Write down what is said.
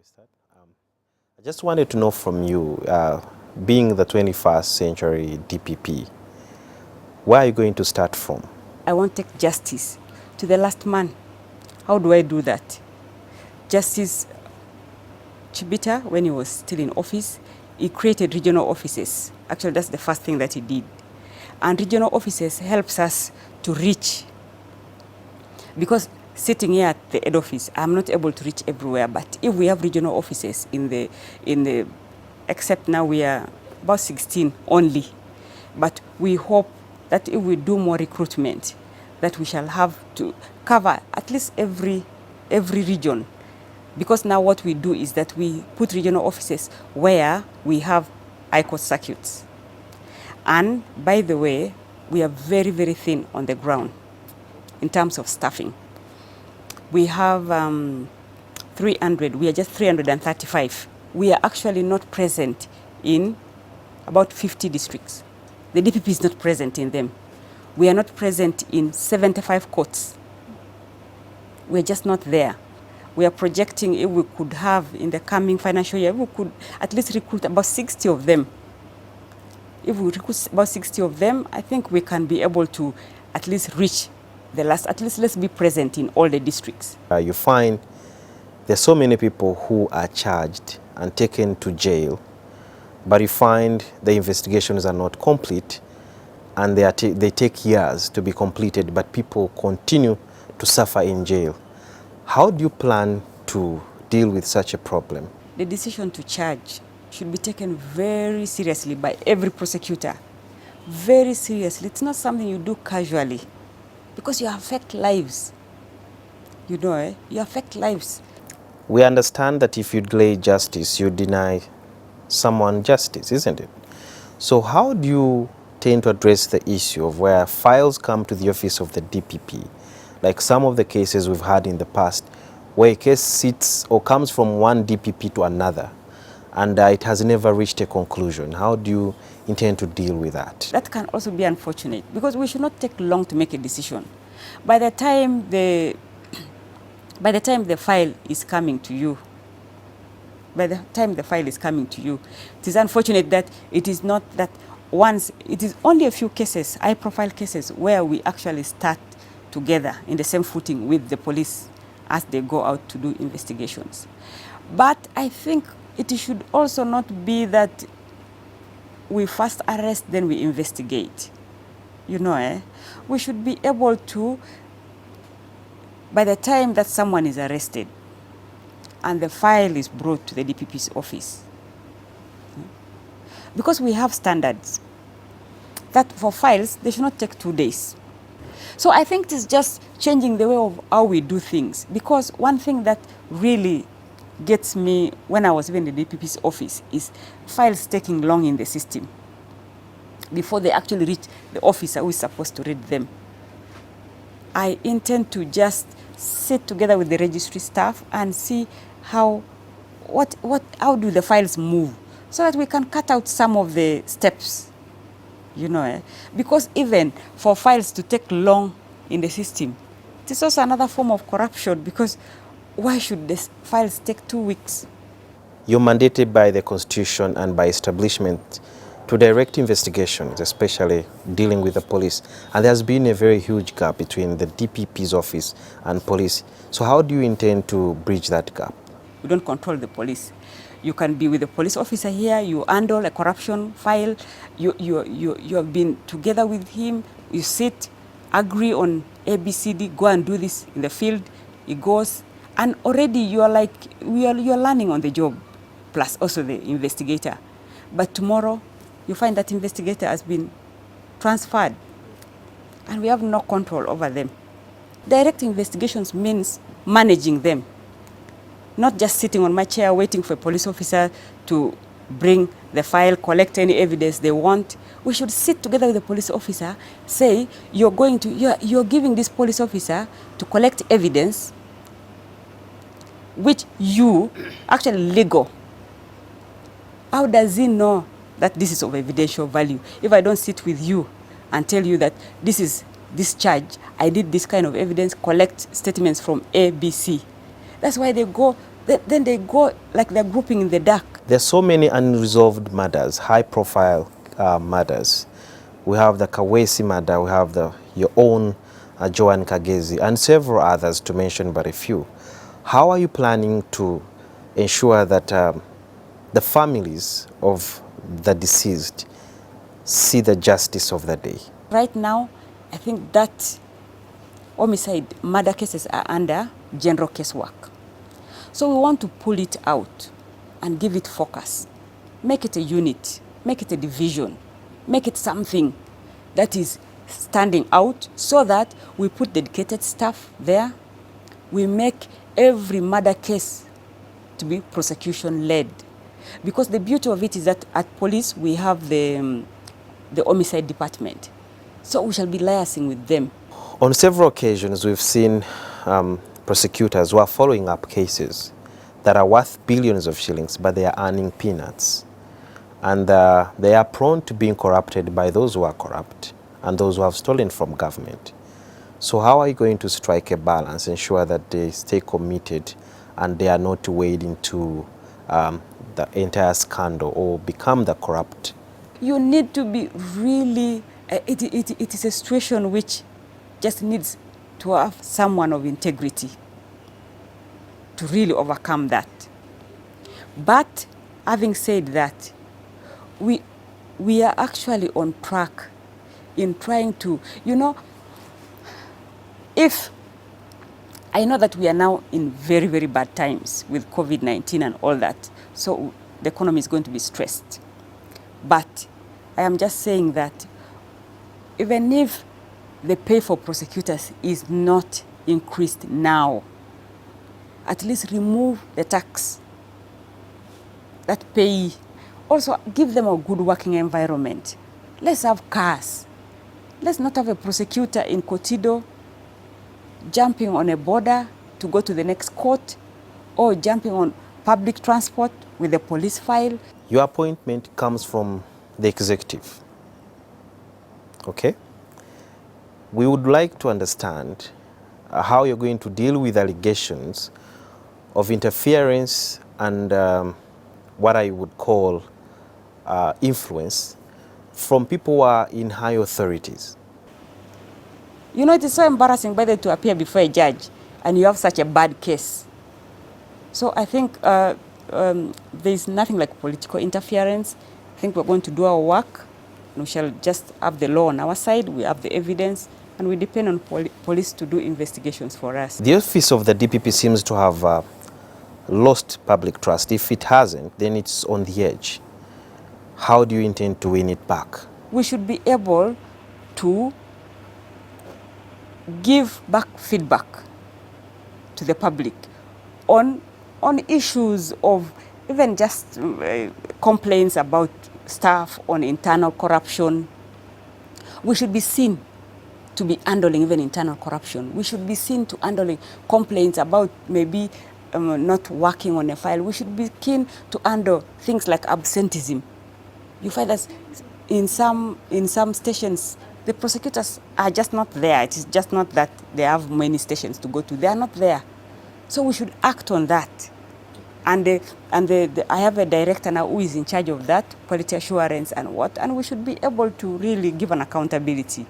we start? I just wanted to know from you, being the 21st century DPP, where are you going to start from? I want to take justice to the last man. How do I do that? Justice Chibita, when he was still in office, he created regional offices. Actually, that's the first thing that he did. And regional offices helps us to reach. Because sitting here at the head office, I'm not able to reach everywhere. But if we have regional offices except now we are about 16 only. But we hope that if we do more recruitment, that we shall have to cover at least every region. Because now what we do is that we put regional offices where we have high court circuits. And by the way, we are very, very thin on the ground in terms of staffing. We have 300, we are just 335. We are actually not present in about 50 districts. The DPP is not present in them. We are not present in 75 courts. We're just not there. We are projecting if we could have in the coming financial year, we could at least recruit about 60 of them. If we recruit about 60 of them, I think we can be able to at least reach the last, at least let's be present in all the districts. You find there's so many people who are charged and taken to jail, but you find the investigations are not complete and they take years to be completed, but people continue to suffer in jail. How do you plan to deal with such a problem? The decision to charge should be taken very seriously by every prosecutor. Very seriously. It's not something you do casually because you affect lives. You know, you affect lives. We understand that if you delay justice, you deny someone justice, isn't it? So how do you tend to address the issue of where files come to the office of the DPP, like some of the cases we've had in the past, where a case sits or comes from one DPP to another, and it has never reached a conclusion? How do you intend to deal with that? That can also be unfortunate because we should not take long to make a decision. By the time the file is coming to you, it is unfortunate that it is not that once, it is only a few cases, high-profile cases, where we actually start together in the same footing with the police as they go out to do investigations. But I think it should also not be that we first arrest, then we investigate. You know, we should be able to, by the time that someone is arrested and the file is brought to the DPP's office, because we have standards that for files, they should not take 2 days. So I think it is just changing the way of how we do things. Because one thing that really gets me when I was even in the DPP's office is files taking long in the system before they actually reach the officer who is supposed to read them. I intend to just sit together with the registry staff and see how do the files move so that we can cut out some of the steps, you know. Because even for files to take long in the system, it is also another form of corruption because why should the files take 2 weeks? You're mandated by the Constitution and by establishment to direct investigations, especially dealing with the police. And there's been a very huge gap between the DPP's office and police. So how do you intend to bridge that gap? We don't control the police. You can be with a police officer here, you handle a corruption file, you have been together with him, you sit, agree on ABCD, go and do this in the field, he goes, and already you are like, you're learning on the job, plus also the investigator. But tomorrow, you find that investigator has been transferred, and we have no control over them. Direct investigations means managing them. Not just sitting on my chair waiting for a police officer to bring the file, collect any evidence they want. We should sit together with the police officer, say, you're giving this police officer to collect evidence which you, actually legal. How does he know that this is of evidential value? If I don't sit with you and tell you that this is this charge, I did this kind of evidence, collect statements from A, B, C. That's why they go then they go like they're grouping in the dark. There's so many unresolved murders, high-profile murders. We have the Kawesi murder, we have your own Joan Kagezi, and several others, to mention but a few. How are you planning to ensure that the families of the deceased see the justice of the day? Right now, I think that homicide murder cases are under general casework. So we want to pull it out and give it focus. Make it a unit, make it a division, make it something that is standing out, so that we put dedicated staff there. We make every murder case to be prosecution led. Because the beauty of it is that at police we have the homicide department. So we shall be liaising with them. On several occasions, we've seen prosecutors who are following up cases that are worth billions of shillings, but they are earning peanuts. And they are prone to being corrupted by those who are corrupt and those who have stolen from government. So how are you going to strike a balance, ensure that they stay committed and they are not wade into the entire scandal or become the corrupt? You need to be really, it is a situation which just needs to have someone of integrity to really overcome that. But having said that, we are actually on track in trying to, if I know that we are now in very, very bad times with COVID-19 and all that, so the economy is going to be stressed. But I am just saying that even if the pay for prosecutors is not increased now, at least remove the tax that pay. Also, give them a good working environment. Let's have cars. Let's not have a prosecutor in Kotido jumping on a border to go to the next court, or jumping on public transport with a police file. Your appointment comes from the executive, okay? We would like to understand how you're going to deal with allegations of interference and what I would call influence from people who are in high authorities. It is so embarrassing by the way to appear before a judge and you have such a bad case. So I think there's nothing like political interference. I think we're going to do our work. We shall just have the law on our side, we have the evidence, and we depend on police to do investigations for us. The office of the DPP seems to have lost public trust. If it hasn't, then it's on the edge. How do you intend to win it back? We should be able to give back feedback to the public on issues of even just complaints about staff, on internal corruption. We should be seen to be handling even internal corruption. We should be seen to handling complaints about maybe not working on a file. We should be keen to handle things like absenteeism. You find that in some stations, the prosecutors are just not there. It is just not that they have many stations to go to. They are not there. So we should act on that. And I have a director now who is in charge of that, quality assurance and what, and we should be able to really give an accountability.